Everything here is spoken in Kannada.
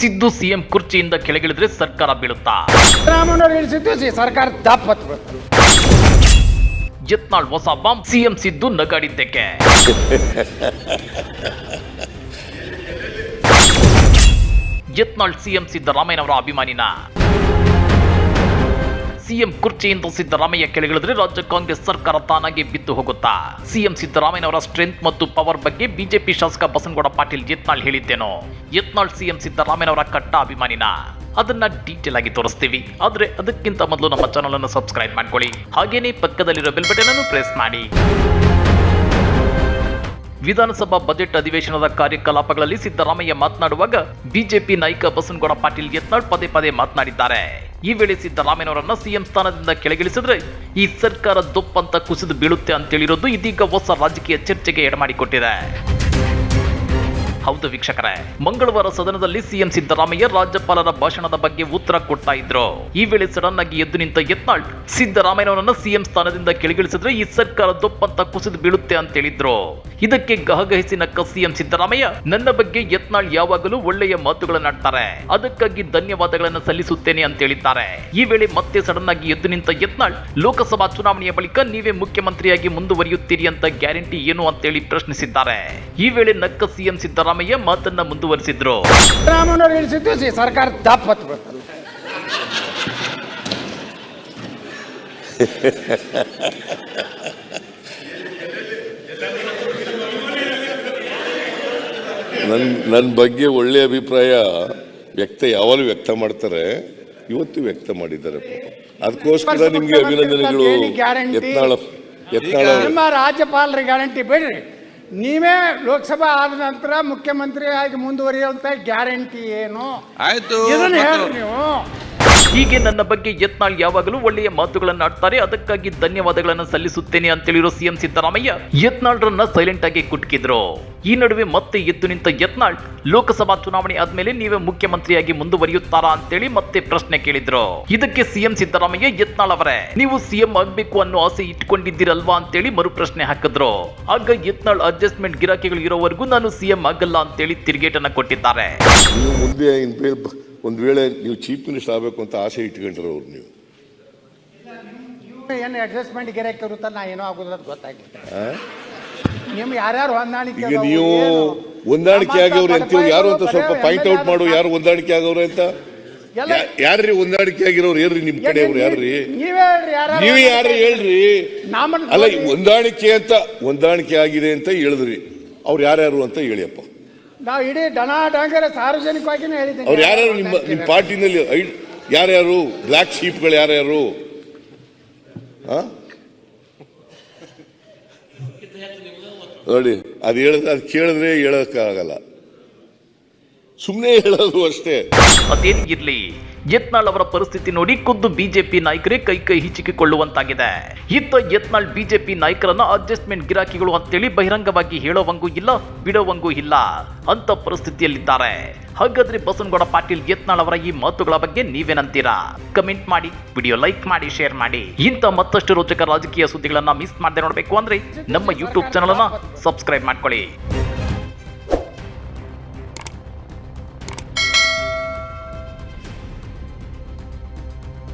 ಸಿದ್ದು ಸಿಎಂ ಕುರ್ಚಿಯಿಂದ ಕೆಳಗಿಳಿದ್ರೆ ಸರ್ಕಾರ ಬೀಳುತ್ತಾ? ರಾಮನವರು ಇಳಿಸಿದ್ದು ಸರ್ಕಾರ ದಪ್ಪತ್ತು. ಯತ್ನಾಳ್ ಹೊಸ ಬಾಂಬ್, ಸಿಎಂ ಸಿದ್ದು ನಗಾಡಿದ್ದಕ್ಕೆ. ಯತ್ನಾಳ್ ಸಿಎಂ ಸಿದ್ದರಾಮಯ್ಯನವರ ಅಭಿಮಾನಿನ? ಸಿಎಂ ಕುರ್ಚಿಯಿಂದ ಸಿದ್ದರಾಮಯ್ಯ ಕೆಳಗಿಳಿದ್ರೆ ರಾಜ್ಯ ಕಾಂಗ್ರೆಸ್ ಸರ್ಕಾರ ತಾನಾಗಿ ಬಿದ್ದು ಹೋಗುತ್ತಾ? ಸಿಎಂ ಸಿದ್ದರಾಮಯ್ಯನವರ ಸ್ಟ್ರೆಂತ್ ಮತ್ತು ಪವರ್ ಬಗ್ಗೆ ಬಿಜೆಪಿ ಶಾಸಕ ಬಸನಗೌಡ ಪಾಟೀಲ್ ಯತ್ನಾಳ್ ಹೇಳಿದ್ದೇನೋ? ಯತ್ನಾಳ್ ಸಿಎಂ ಸಿದ್ದರಾಮಯ್ಯನವರ ಕಟ್ಟ ಅಭಿಮಾನಿನ? ಅದನ್ನ ಡೀಟೇಲ್ ಆಗಿ ತೋರಿಸ್ತೀವಿ. ಆದ್ರೆ ಅದಕ್ಕಿಂತ ಮೊದಲು ನಮ್ಮ ಚಾನಲ್ ಅನ್ನು ಸಬ್ಸ್ಕ್ರೈಬ್ ಮಾಡ್ಕೊಳ್ಳಿ, ಹಾಗೇನೇ ಪಕ್ಕದಲ್ಲಿರೋ ಬೆಲ್ ಬಟನ್ ಅನ್ನು ಪ್ರೆಸ್ ಮಾಡಿ. ವಿಧಾನಸಭಾ ಬಜೆಟ್ ಅಧಿವೇಶನದ ಕಾರ್ಯಕಲಾಪಗಳಲ್ಲಿ ಸಿದ್ದರಾಮಯ್ಯ ಮಾತನಾಡುವಾಗ ಬಿಜೆಪಿ ನಾಯಕ ಬಸನಗೌಡ ಪಾಟೀಲ್ ಯತ್ನಾಳ್ ಪದೇ ಪದೇ ಮಾತನಾಡಿದ್ದಾರೆ. ಈ ವೇಳೆ ಸಿದ್ದರಾಮಯ್ಯನವರನ್ನ ಸಿಎಂ ಸ್ಥಾನದಿಂದ ಕೆಳಗಿಳಿಸಿದ್ರೆ ಈ ಸರ್ಕಾರ ದೊಪ್ಪಂತ ಕುಸಿದು ಬೀಳುತ್ತೆ ಅಂತೇಳಿರೋದು ಇದೀಗ ಹೊಸ ರಾಜಕೀಯ ಚರ್ಚೆಗೆ ಎಡಮಾಡಿಕೊಟ್ಟಿದೆ. ಹೌದು ವೀಕ್ಷಕರೇ, ಮಂಗಳವಾರ ಸದನದಲ್ಲಿ ಸಿಎಂ ಸಿದ್ದರಾಮಯ್ಯ ರಾಜ್ಯಪಾಲರ ಭಾಷಣದ ಬಗ್ಗೆ ಉತ್ತರ ಕೊಡ್ತಾ ಇದ್ರು. ಈ ವೇಳೆ ಸಡನ್ ಆಗಿ ಎದ್ದು ನಿಂತ ಯತ್ನಾಳ್ ಸಿದ್ದರಾಮಯ್ಯನವರನ್ನ ಸಿಎಂ ಸ್ಥಾನದಿಂದ ಕೆಳಗಿಳಿಸಿದ್ರೆ ಈ ಸರ್ಕಾರ ದೊಪ್ಪಂತ ಕುಸಿದು ಬೀಳುತ್ತೆ ಅಂತ ಹೇಳಿದ್ರು. ಇದಕ್ಕೆ ಗಹಗಹಿಸಿ ನಕ್ಕ ಸಿಎಂ ಸಿದ್ದರಾಮಯ್ಯ, ನನ್ನ ಬಗ್ಗೆ ಯತ್ನಾಳ್ ಯಾವಾಗಲೂ ಒಳ್ಳೆಯ ಮಾತುಗಳನ್ನಾಡ್ತಾರೆ, ಅದಕ್ಕಾಗಿ ಧನ್ಯವಾದಗಳನ್ನು ಸಲ್ಲಿಸುತ್ತೇನೆ ಅಂತ ಹೇಳಿದ್ದಾರೆ. ಈ ವೇಳೆ ಮತ್ತೆ ಸಡನ್ ಆಗಿ ಎದ್ದು ನಿಂತ ಯತ್ನಾಳ್, ಲೋಕಸಭಾ ಚುನಾವಣೆಯ ಬಳಿಕ ನೀವೇ ಮುಖ್ಯಮಂತ್ರಿಯಾಗಿ ಮುಂದುವರಿಯುತ್ತೀರಿ ಅಂತ ಗ್ಯಾರಂಟಿ ಏನು ಅಂತೇಳಿ ಪ್ರಶ್ನಿಸಿದ್ದಾರೆ. ಈ ವೇಳೆ ನಕ್ಕ ಸಿಎಂ ಸಿದ್ದರಾಮಯ್ಯ ಮಾತನ್ನ ಮುಂದುವರಿಸಿದ್ರು. ರಾಮನವರು ಇಳಿಸಿದ್ದು ಸರ್ಕಾರ ದಪ್ಪತ್ತು. ನನ್ನ ಬಗ್ಗೆ ಒಳ್ಳೆ ಅಭಿಪ್ರಾಯ ಯಾವಾಗಲೂ ವ್ಯಕ್ತ ಮಾಡ್ತಾರೆ, ಇವತ್ತು ವ್ಯಕ್ತ ಮಾಡಿದ್ದಾರೆ. ಅದಕ್ಕೋಸ್ಕರ ನಿಮ್ಗೆ ಅಭಿನಂದನೆಗಳು. ನಿಮ್ಮ ರಾಜ್ಯಪಾಲರ ಗ್ಯಾರಂಟಿ ಬೇಡ್ರಿ, ನೀವೇ ಲೋಕಸಭಾ ಆದ ನಂತರ ಮುಖ್ಯಮಂತ್ರಿ ಆಗಿ ಮುಂದುವರಿಯುವಂತ ಗ್ಯಾರಂಟಿ ಏನು? ಆಯ್ತು, ಇದನ್ನ ಹೇಳ್ರಿ ನೀವು. ಹೀಗೆ ನನ್ನ ಬಗ್ಗೆ ಯತ್ನಾಳ್ ಯಾವಾಗಲೂ ಒಳ್ಳೆಯ ಮಾತುಗಳನ್ನಾಡ್ತಾರೆ, ಅದಕ್ಕಾಗಿ ಧನ್ಯವಾದಗಳನ್ನು ಸಲ್ಲಿಸುತ್ತೇನೆ ಅಂತೇಳಿರೋ ಸಿಎಂ ಸಿದ್ದರಾಮಯ್ಯ ಯತ್ನಾಳ್ರನ್ನ ಸೈಲೆಂಟ್ ಆಗಿ ಕುಟ್ಕಿದ್ರು. ಈ ನಡುವೆ ಮತ್ತೆ ಎದ್ದು ನಿಂತ ಯತ್ನಾಳ್, ಲೋಕಸಭಾ ಚುನಾವಣೆ ಆದ್ಮೇಲೆ ನೀವೇ ಮುಖ್ಯಮಂತ್ರಿಯಾಗಿ ಮುಂದುವರಿಯುತ್ತಾರಾ ಅಂತೇಳಿ ಮತ್ತೆ ಪ್ರಶ್ನೆ ಕೇಳಿದ್ರು. ಇದಕ್ಕೆ ಸಿಎಂ ಸಿದ್ದರಾಮಯ್ಯ, ಯತ್ನಾಳ್ ಅವರೇ, ನೀವು ಸಿಎಂ ಆಗ್ಬೇಕು ಅನ್ನೋ ಆಸೆ ಇಟ್ಕೊಂಡಿದ್ದೀರಲ್ವಾ ಅಂತೇಳಿ ಮರು ಪ್ರಶ್ನೆ ಹಾಕಿದ್ರು. ಆಗ ಯತ್ನಾಳ್, ಅಡ್ಜಸ್ಟ್ಮೆಂಟ್ ಗಿರಾಕಿಗಳು ಇರೋವರೆಗೂ ನಾನು ಸಿಎಂ ಆಗಲ್ಲ ಅಂತೇಳಿ ತಿರುಗೇಟನ್ನ ಕೊಟ್ಟಿದ್ದಾರೆ. ಒಂದು ವೇಳೆ ನೀವು ಚೀಫ್ ಮಿನಿಸ್ಟರ್ ಆಗಬೇಕು ಅಂತ ಆಸೆ ಇಟ್ಕೊಂಡ್ರವ್ರು, ನೀವು ಏನು ಅಡ್ಜಸ್ಟ್ಮೆಂಟ್ ಗಿರಾಕಿ ಇರುತ್ತ, ನಾ ಏನೋ ಆಗೋದ್ರ ಗೊತ್ತಾಗಿತ್ತು. ನಿಮ್ಗೆ ಯಾರ್ಯಾರು ಹೊಂದಾಣಿಕೆ, ಈಗ ನೀವು ಹೊಂದಾಣಿಕೆ ಆಗವ್ರು ಅಂತೀವಿ, ಯಾರು ಅಂತ ಸ್ವಲ್ಪ ಪಾಯಿಂಟ್ ಔಟ್ ಮಾಡು. ಯಾರು ಹೊಂದಾಣಿಕೆ ಆಗವ್ರು ಅಂತ? ಯಾರ್ರಿ ಹೊಂದಾಣಿಕೆ ಆಗಿರೋರು? ಏನ್ರಿ ನಿಮ್ ಕಡೆ ಅವ್ರು? ಯಾರ್ರಿ ನೀವೇ? ಯಾರ್ರಿ ಹೇಳ್ರಿ? ಅಲ್ಲ, ಹೊಂದಾಣಿಕೆ ಆಗಿದೆ ಅಂತ ಹೇಳಿದ್ರಿ, ಅವ್ರು ಯಾರ್ಯಾರು ಅಂತ ಹೇಳಿಯಪ್ಪ. ನಾವು ಇಡೀ ಡನಾಡಂಗರ ಸಾರ್ವಜನಿಕವಾಗಿನೇ ಹೇಳಿದ್ದೇವೆ. ಅವ್ರು ಯಾರ್ಯಾರು ನಿಮ್ಮ ಪಾರ್ಟಿನಲ್ಲಿ? ಯಾರ್ಯಾರು ಬ್ಲ್ಯಾಕ್ ಶೀಪ್ಗಳು ಯಾರ್ಯಾರು? ನೋಡಿ, ಅದು ಕೇಳಿದ್ರೆ ಹೇಳಕ್ಕಾಗಲ್ಲ, ಸುಮ್ಮನೆ ಹೇಳೋದು ಅಷ್ಟೇ. ಅದೇನ್ ಇರ್ಲಿ, ಯತ್ನಾಳ್ ಅವರ ಪರಿಸ್ಥಿತಿ ನೋಡಿ ಖುದ್ದು ಬಿಜೆಪಿ ನಾಯಕರೇ ಕೈ ಹಿಚಿಕಿಕೊಳ್ಳುವಂತಾಗಿದೆ. ಇತ್ತ ಯತ್ನಾಳ್ ಬಿಜೆಪಿ ನಾಯಕರನ್ನ ಅಡ್ಜಸ್ಟ್ಮೆಂಟ್ ಗಿರಾಕಿಗಳು ಅಂತೇಳಿ ಬಹಿರಂಗವಾಗಿ ಹೇಳೋವಂಗೂ ಇಲ್ಲ, ಬಿಡೋವಂಗೂ ಇಲ್ಲ ಅಂತ ಪರಿಸ್ಥಿತಿಯಲ್ಲಿದ್ದಾರೆ. ಹಾಗಾದ್ರೆ ಬಸನಗೌಡ ಪಾಟೀಲ್ ಯತ್ನಾಳ್ ಅವರ ಈ ಮಾತುಗಳ ಬಗ್ಗೆ ನೀವೇನಂತೀರಾ? ಕಮೆಂಟ್ ಮಾಡಿ, ವಿಡಿಯೋ ಲೈಕ್ ಮಾಡಿ, ಶೇರ್ ಮಾಡಿ. ಇಂಥ ಮತ್ತಷ್ಟು ರೋಚಕ ರಾಜಕೀಯ ಸುದ್ದಿಗಳನ್ನ ಮಿಸ್ ಮಾಡದೆ ನೋಡಬೇಕು ಅಂದ್ರೆ ನಮ್ಮ ಯೂಟ್ಯೂಬ್ ಚಾನಲ್ ಅನ್ನ ಸಬ್ಸ್ಕ್ರೈಬ್ ಮಾಡ್ಕೊಳ್ಳಿ.